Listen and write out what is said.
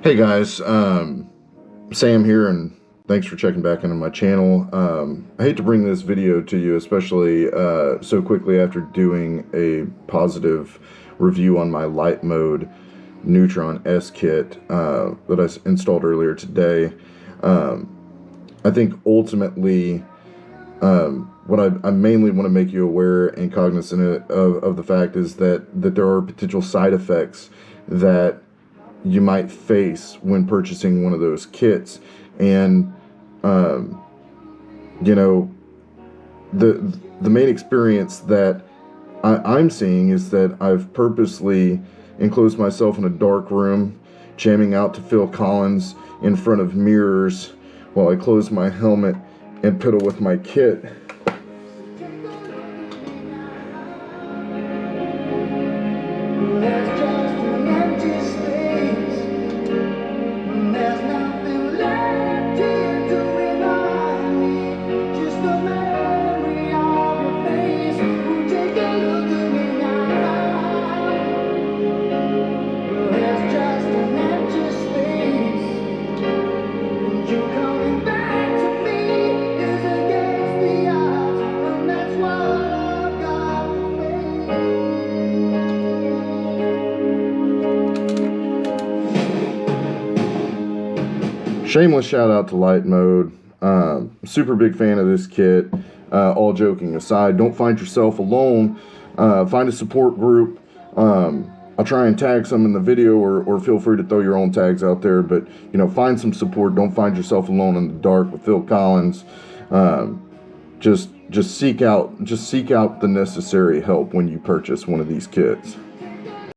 Hey guys, Sam here, and thanks for checking back into my channel. I hate to bring this video to you, especially so quickly after doing a positive review on my LightMode Neutron S kit that I installed earlier today. I think ultimately what I mainly want to make you aware and cognizant of the fact is that there are potential side effects that you might face when purchasing one of those kits. And you know, the main experience that I'm seeing is that I've purposely enclosed myself in a dark room, jamming out to Phil Collins in front of mirrors while I close my helmet and piddle with my kit. Shameless shout out to LightMode. Super big fan of this kit. All joking aside, don't find yourself alone. Find a support group. I'll try and tag some in the video, or feel free to throw your own tags out there. But find some support. Don't find yourself alone in the dark with Phil Collins. Just seek out the necessary help when you purchase one of these kits.